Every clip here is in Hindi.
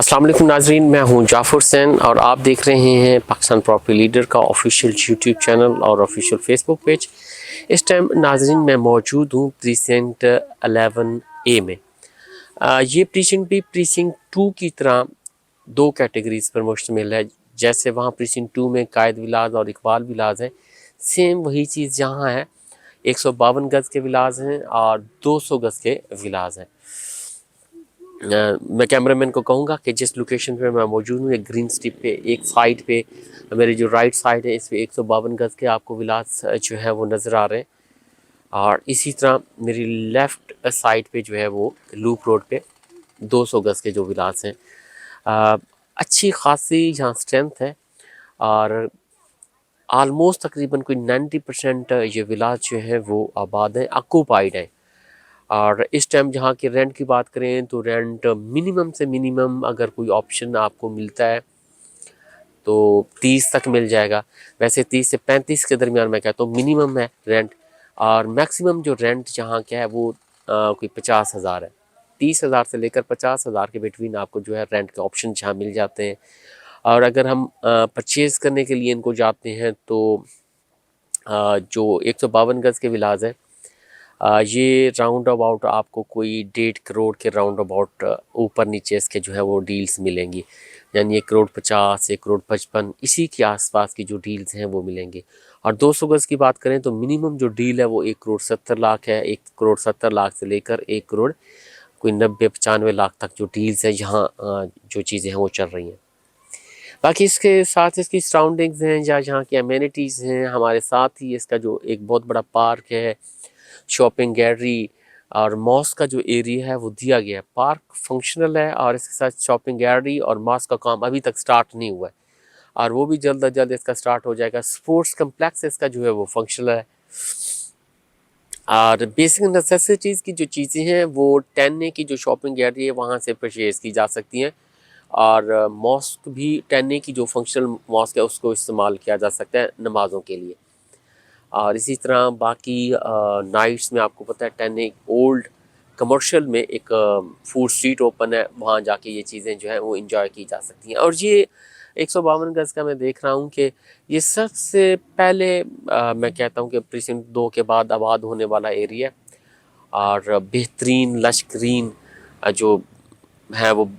अस्सलाम वालेकुम नाजरीन, मैं हूं जाफ़र हुसैन और आप देख रहे हैं पाकिस्तान प्रॉपर्टी लीडर का ऑफिशियल यूट्यूब चैनल और ऑफिशियल फेसबुक पेज। इस टाइम नाजरीन मैं मौजूद हूं प्रीसिंक्ट 11A में। ये प्रीसिंक्ट भी प्रीसिंक्ट 2 की तरह दो कैटेगरीज पर मुश्तमिल है। जैसे वहाँ प्रीसिंक्ट 2 में कायद विलाज और इकबाल विलाज है, सेम वही चीज़ यहाँ है। 152 गज़ के विलाज हैं और 200 गज़ के विलाज हैं। मैं कैमरामैन को कहूँगा कि जिस लोकेशन पे मैं मौजूद हूँ, एक ग्रीन स्ट्रिप पे एक साइड पे मेरी जो राइट साइड है, इस पे 152 गज़ के आपको विलास जो है वो नज़र आ रहे हैं। और इसी तरह मेरी लेफ़्ट साइड पे जो है वो लूप रोड पे 200 गज़ के जो विलास हैं। अच्छी खासी यहाँ स्ट्रेंथ है और आलमोस्ट तकरीबन कोई 90% ये विलास जो है वो आबाद है, ऑक्यूपाइड है। और इस टाइम जहाँ के रेंट की बात करें तो रेंट मिनिमम से मिनिमम अगर कोई ऑप्शन आपको मिलता है तो 30 तक मिल जाएगा। वैसे 30 से 35 के दरमियान मैं कहता हूँ मिनिमम है रेंट, और मैक्सिमम जो रेंट जहाँ का है वो कोई 50,000 है। 30,000 से लेकर 50,000 के बिटवीन आपको जो है रेंट के ऑप्शन जहाँ मिल जाते हैं। और अगर हम परचेज़ करने के लिए इनको जाते हैं तो जो 152 गज़ के विलाज है, ये राउंड अबाउट आपको कोई 1.5 करोड़ के राउंड अबाउट ऊपर नीचे इसके जो है वो डील्स मिलेंगी। यानी 1,50,00,000 1,55,00,000 इसी के आसपास की जो डील्स हैं वो मिलेंगी। और 200 गज़ की बात करें तो मिनिमम जो डील है वो 1,70,00,000 है। 1,70,00,000 से लेकर 1 करोड़ कोई 90-95 लाख तक जो डील्स हैं यहाँ जो चीज़ें हैं वो चल रही हैं। बाकी इसके साथ इसकी सराउंडिंग्स हैं या यहाँ की अमेनिटीज़ हैं। हमारे साथ ही इसका जो एक बहुत बड़ा पार्क है, शॉपिंग गैलरी और मॉस्क का जो एरिया है वो दिया गया है। पार्क फंक्शनल है और इसके साथ शॉपिंग गैलरी और मॉस्क का काम अभी तक स्टार्ट नहीं हुआ है और वो भी जल्द अज जल्द इसका स्टार्ट हो जाएगा। स्पोर्ट्स कम्प्लेक्स इसका जो है वो फंक्शनल है और बेसिक नेसेसिटीज़ की जो चीज़ें हैं वो 10A की जो शॉपिंग गैलरी है वहाँ से परचेज़ की जा सकती हैं। और मॉस्क भी 10A की जो फंक्शनल मॉस्क है उसको इस्तेमाल किया जा सकता है नमाज़ों के लिए। और इसी तरह बाकी नाइट्स में आपको पता है 10A ओल्ड कमर्शियल में एक फूड स्ट्रीट ओपन है, वहाँ जाके ये चीज़ें जो है वो इंजॉय की जा सकती हैं। और ये 152 गज़ का मैं देख रहा हूँ कि ये सबसे पहले मैं कहता हूँ कि प्रीसिंक्ट 2 के बाद आबाद होने वाला एरिया है और बेहतरीन लश ग्रीन जो है वो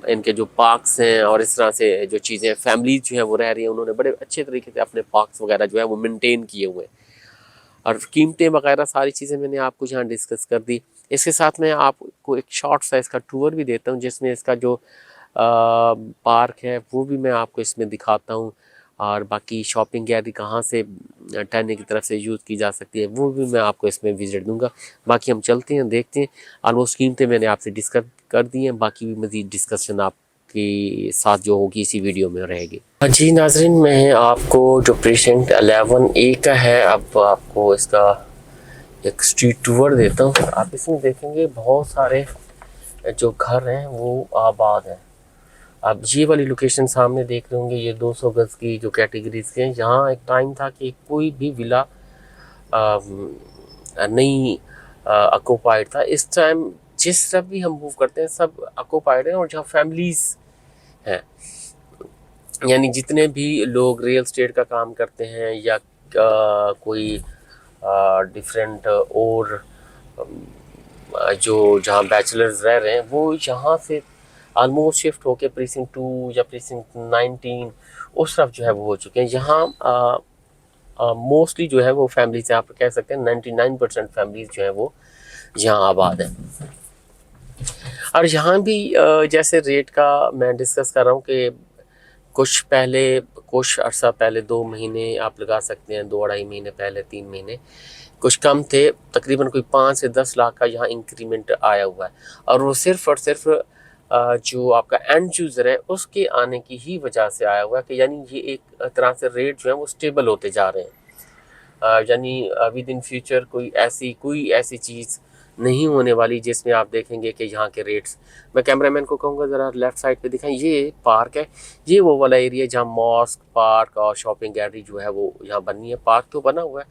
इनके जो पार्क्स हैं और इस तरह से जो चीज़ें फैमिली जो है वो रह रही हैं, उन्होंने बड़े अच्छे तरीके से अपने पार्क्स वगैरह जो है वो मेंटेन किए हुए हैं। और कीमतें वगैरह सारी चीज़ें मैंने आपको यहाँ डिस्कस कर दी। इसके साथ मैं आपको एक शॉर्ट सा इसका टूर भी देता हूँ जिसमें इसका जो पार्क है वो भी मैं आपको इसमें दिखाता हूँ और बाकी शॉपिंग गैलरी कहाँ से 10A की तरफ से यूज़ की जा सकती है वो भी मैं आपको इसमें विज़िट दूंगा। बाकी हम चलते हैं, देखते हैं। ऑलमोस्ट कीमतें मैंने आपसे डिस्कस कर दी हैं, बाकी भी मज़ीद डिस्कशन आपके साथ जो होगी इसी वीडियो में रहेगी। हाँ जी नाजरीन, मैं आपको जो प्रीसिंक्ट 11A का है अब आपको इसका एक स्ट्रीट टूर देता हूँ। आप इसमें देखेंगे बहुत सारे जो घर हैं वो आबाद हैं। आप ये वाली लोकेशन सामने देख रहे होंगे, ये 200 गज़ की जो कैटेगरीज के हैं। यहाँ एक टाइम था कि कोई भी विला नहीं ऑक्यूपाइड था। इस टाइम जिस तरफ भी हम मूव करते हैं सब ऑक्यूपाइड हैं और जहाँ फैमिलीज हैं, यानी जितने भी लोग रियल एस्टेट का काम करते हैं या कोई डिफरेंट और जो जहाँ बैचलर्स रह रहे हैं वो यहाँ से ऑलमोस्ट शिफ्ट होके प्रीसिंक्ट 2 या प्रीसिंक्ट 19 उस तरफ जो है वो हो चुके हैं। यहाँ मोस्टली जो है वो फैमिली से आप कह सकते हैं 99% फैमिलीज जो है वो यहाँ आबाद है। और यहाँ भी जैसे रेट का मैं डिस्कस कर रहा हूँ कि कुछ अर्सा पहले 2 महीने आप लगा सकते हैं, 2-2.5 महीने पहले, 3 महीने कुछ कम थे, तकरीबन कोई 5 से 10 लाख का यहाँ इंक्रीमेंट आया हुआ है। और वो सिर्फ और सिर्फ जो आपका एंड यूज़र है उसके आने की ही वजह से आया हुआ है कि यानी ये एक तरह से रेट जो है वो स्टेबल होते जा रहे हैं। यानी विद इन फ्यूचर कोई ऐसी चीज़ नहीं होने वाली, जिसमें आप देखेंगे कि यहाँ के रेट्स, मैं कैमरामैन को कहूँगा ज़रा लेफ़्ट साइड पे दिखाएं, ये पार्क है, ये वो वाला एरिया जहाँ मॉस्क, पार्क और शॉपिंग गैलरी जो है वो यहाँ बननी है। पार्क तो बना हुआ है,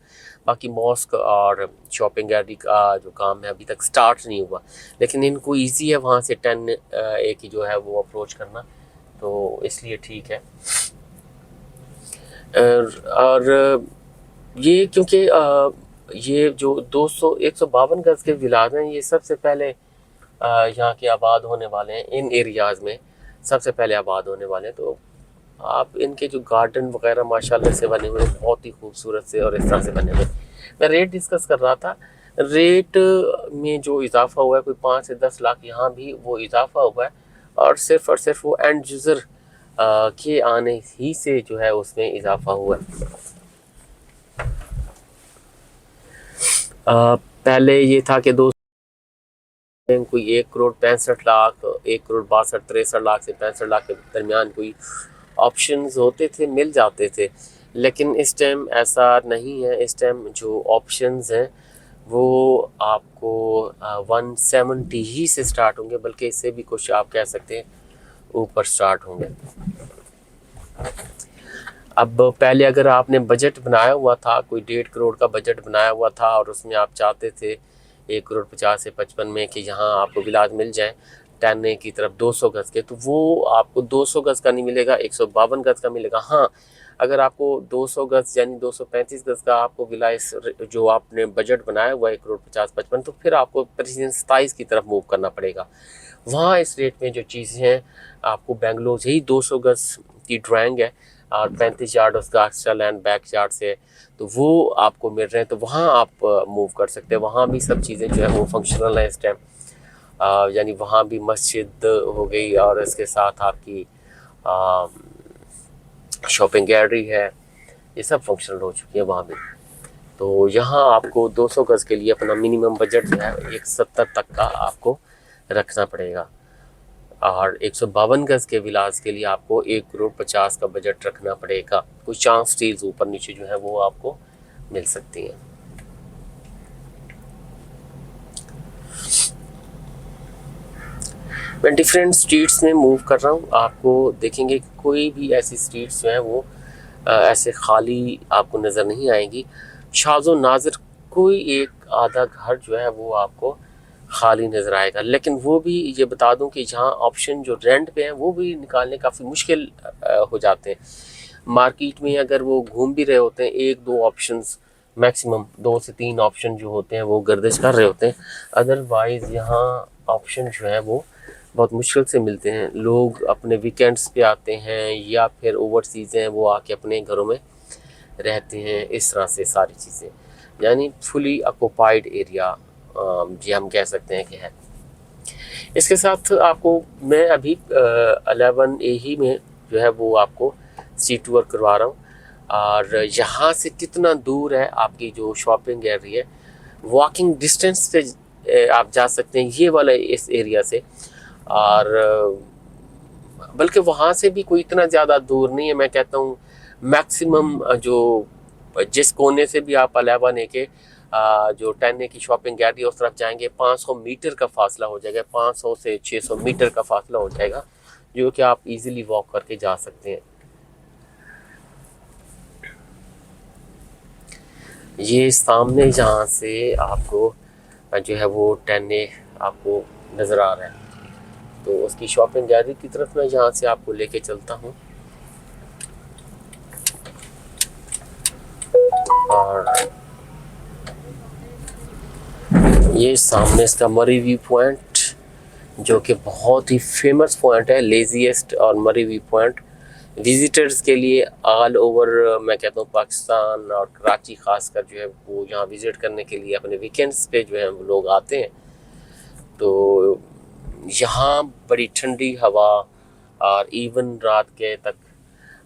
बाकी मॉस्क और शॉपिंग गैलरी का जो काम है अभी तक स्टार्ट नहीं हुआ, लेकिन इनको ईजी है वहाँ से 10A की जो है वो अप्रोच करना, तो इसलिए ठीक है। और ये क्योंकि ये जो 152 गज़ के विलाज हैं, ये सबसे पहले यहाँ के आबाद होने वाले हैं, इन एरियाज़ में सबसे पहले आबाद होने वाले हैं। तो आप इनके जो गार्डन वगैरह माशाल्लाह से बने हुए, बहुत ही खूबसूरत से और इस तरह से बने हुए। मैं रेट डिस्कस कर रहा था, रेट में जो इजाफा हुआ है कोई 5 से 10 लाख, यहाँ भी वो इजाफा हुआ है, और सिर्फ वो एंड यूज़र के आने ही से जो है उसमें इजाफा हुआ है। पहले ये था कि कोई 1,65,00,000, 1,62,63,00,000 से 65 लाख के दरमियान कोई ऑप्शंस होते थे, मिल जाते थे, लेकिन इस टाइम ऐसा नहीं है। इस टाइम जो ऑप्शंस हैं वो आपको 170 ही से स्टार्ट होंगे, बल्कि इससे भी कुछ आप कह सकते हैं ऊपर स्टार्ट होंगे। अब पहले अगर आपने बजट बनाया हुआ था, कोई 1.5 करोड़ का बजट बनाया हुआ था, और उसमें आप चाहते थे 1,50,00,000 से 55 में कि यहाँ आपको विलाज मिल जाए 10A की तरफ 200 गज़ के, तो वो आपको 200 गज़ का नहीं मिलेगा, 152 गज़ का मिलेगा। हाँ, अगर आपको 200 गज़ यानी 235 गज़ का आपको विलाज जो आपने बजट बनाया हुआ है 1,50,55, तो फिर आपको प्रेसिडेंस 27 की तरफ मूव करना पड़ेगा। वहाँ इस रेट में जो चीज़ें हैं आपको बेंगलोर से ही 200 गज़ की ड्राइंग है और 35 यार्ड उसका एक्स्ट्रा लैंड बैक यार्ड से, तो वो आपको मिल रहे हैं, तो वहाँ आप मूव कर सकते हैं। वहाँ भी सब चीज़ें जो है वो फंक्शनल है इस टाइम, यानी वहाँ भी मस्जिद हो गई और इसके साथ आपकी शॉपिंग गैलरी है, ये सब फंक्शनल हो चुकी है वहाँ भी। तो यहाँ आपको 200 गज़ के लिए अपना मिनिमम बजट जो है 170 तक का आपको रखना पड़ेगा, और 152 गज़ के विलास के लिए आपको 1,50,00,000 का बजट रखना पड़ेगा। कुछ चांस डील्स ऊपर नीचे जो है वो आपको मिल सकती हैं। मैं डिफरेंट स्ट्रीट्स में मूव कर रहा हूँ, आपको देखेंगे कोई भी ऐसी स्ट्रीट्स जो हैं वो ऐसे खाली आपको नज़र नहीं आएंगी। शाज़ो नाज़र कोई एक आधा घर जो है वो आपको खाली नज़र आएगा, लेकिन वो भी ये बता दूं कि जहाँ ऑप्शन जो रेंट पे हैं वो भी निकालने काफ़ी मुश्किल हो जाते हैं। मार्केट में अगर वो घूम भी रहे होते हैं, 1-2 ऑप्शंस मैक्सिमम, 2 से 3 ऑप्शन जो होते हैं वो गर्दिश कर रहे होते हैं, अदरवाइज़ यहाँ ऑप्शन जो है वो बहुत मुश्किल से मिलते हैं। लोग अपने वीकेंड्स पे आते हैं या फिर ओवरसीज़ हैं वो आके अपने घरों में रहते हैं, इस तरह से सारी चीज़ें, यानी फुली ऑक्यूपाइड एरिया जी हम कह सकते हैं कि है। इसके साथ आपको मैं अभी 11A ही में जो है वो आपको स्ट्रीट टूर करवा रहा हूँ, और यहाँ से कितना दूर है आपकी जो शॉपिंग गैलरी है, वॉकिंग डिस्टेंस पे आप जा सकते हैं ये वाला इस एरिया से, और बल्कि वहाँ से भी कोई इतना ज़्यादा दूर नहीं है। मैं कहता हूँ मैक्सिमम जो जिस कोने से भी आप 11A के जो 10A की शॉपिंग गैलरी उस तरफ जाएंगे 500 मीटर का फासला हो जाएगा, 500 से 600 मीटर का फासला हो जाएगा, जो कि आप इजीली वॉक करके जा सकते हैं। ये सामने जहाँ से आपको जो है वो 10A आपको नज़र आ रहा है, तो उसकी शॉपिंग गैलरी की तरफ मैं यहाँ से आपको लेके चलता हूँ। और ये सामने इसका मरी व्यू पॉइंट, जो कि बहुत ही फेमस पॉइंट है, लेजीएस्ट और मरी व्यू पॉइंट विजिटर्स के लिए ऑल ओवर मैं कहता हूँ पाकिस्तान और कराची खासकर जो है वो यहाँ विज़िट करने के लिए अपने वीकेंड्स पे जो है वो लोग आते हैं। तो यहाँ बड़ी ठंडी हवा और इवन रात के तक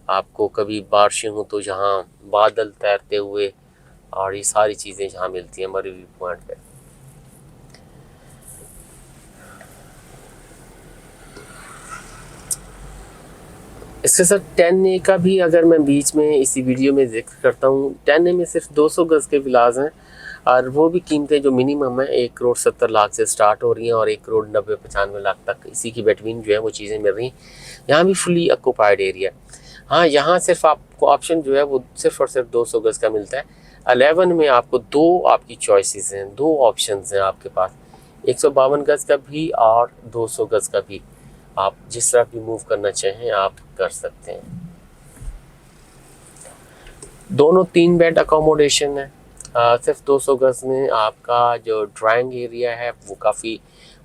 आपको कभी बारिशें हों तो यहाँ बादल तैरते हुए और ये सारी चीज़ें यहाँ मिलती हैं मरी व्यू पॉइंट पे। इसके साथ 10A का भी अगर मैं बीच में इसी वीडियो में जिक्र करता हूँ, 10A में सिर्फ 200 गज़ के विलाज हैं, और वो भी कीमतें जो मिनिमम है 1,70,00,000 से स्टार्ट हो रही हैं और 1,90,95,00,000 तक इसी की बिटवीन जो है वो चीज़ें मिल रही हैं। यहाँ भी फुली ऑक्यूपाइड एरिया। हाँ, यहाँ सिर्फ आपको ऑप्शन जो है वो सिर्फ और सिर्फ 200 गज़ का मिलता है। 11 में आपको दो आपकी चॉइसेस हैं, दो ऑप्शंस हैं आपके पास, 152 गज़ का भी और 200 गज़ का भी। आप जिस तरह भी मूव करना चाहें आप कर सकते हैं। दोनों 3 बेड अकोमोडेशन है। सिर्फ 200 गज़ में आपका जो ड्राइंग एरिया है वो काफ़ी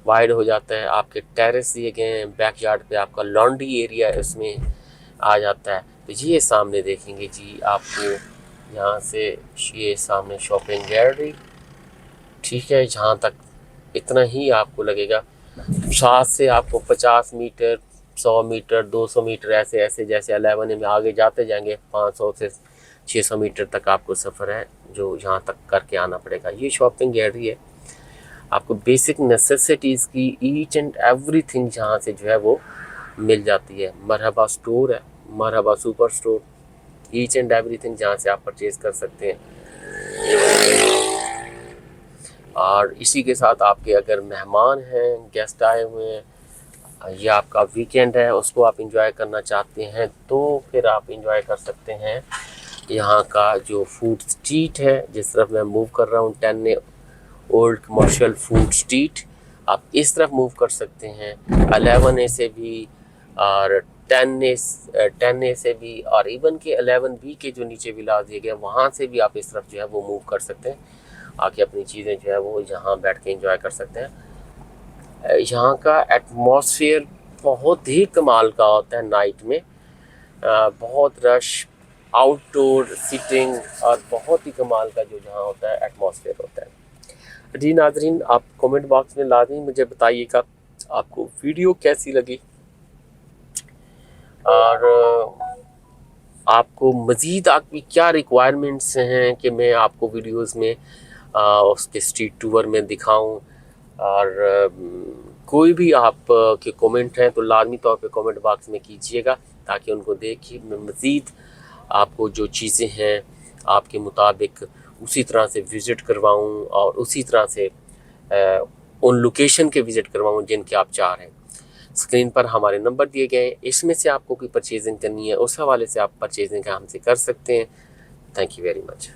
वाइड हो जाता है। आपके टेरेस दिए गए हैं, बैकयार्ड पे आपका लॉन्ड्री एरिया इसमें आ जाता है। तो ये सामने देखेंगे जी आपको यहाँ से, ये सामने शॉपिंग गैलरी, ठीक है, जहाँ तक इतना ही आपको लगेगा। साथ से आपको 50 मीटर, 100 मीटर, 200 मीटर ऐसे ऐसे जैसे 11 में आगे जाते जाएंगे 500 से 600 मीटर तक आपको सफ़र है जो यहाँ तक करके आना पड़ेगा। ये शॉपिंग गैलरी है। आपको बेसिक नेसेसिटीज़ की ईच एंड एवरीथिंग जहाँ से जो है वो मिल जाती है। मरहबा स्टोर है, Marhaba super store, each and everything जहाँ से आप परचेज कर सकते हैं। और इसी के साथ आपके अगर मेहमान हैं, गेस्ट आए हुए हैं, या आपका वीकेंड है उसको आप इंजॉय करना चाहते हैं तो फिर आप इंजॉय कर सकते हैं यहाँ का जो फूड स्ट्रीट है। जिस तरफ मैं मूव कर रहा हूँ 10A old commercial food street, आप इस तरफ मूव कर सकते हैं। 11A से भी और 10A से भी और इवन के 11B के जो नीचे विला दिए गए वहाँ से भी आप इस तरफ जो है वो मूव कर सकते हैं। आके अपनी चीज़ें जो है वो यहाँ बैठ के एंजॉय कर सकते हैं। यहाँ का एटमॉस्फेयर बहुत ही कमाल का होता है नाइट में। बहुत रश, आउटडोर सीटिंग और बहुत ही कमाल का जो जहाँ होता है एटमॉस्फेयर होता है। जी नाजरीन, आप कमेंट बॉक्स में लाजमी मुझे बताइएगा आपको वीडियो कैसी लगी और आपको मज़ीद आपकी क्या रिक्वायरमेंट्स हैं कि मैं आपको वीडियोस में उसके स्ट्रीट टूर में दिखाऊं। और कोई भी आप के कमेंट हैं तो लाजमी तौर पे कमेंट बॉक्स में कीजिएगा ताकि उनको देखिए मैं मज़ीद आपको जो चीज़ें हैं आपके मुताबिक उसी तरह से विज़िट करवाऊं और उसी तरह से उन लोकेशन के विज़िट करवाऊं जिनके आप चाह रहे हैं। स्क्रीन पर हमारे नंबर दिए गए हैं, इसमें से आपको कोई परचेजिंग करनी है उस हवाले से आप परचेजिंग हमसे कर सकते हैं। Thank you very much.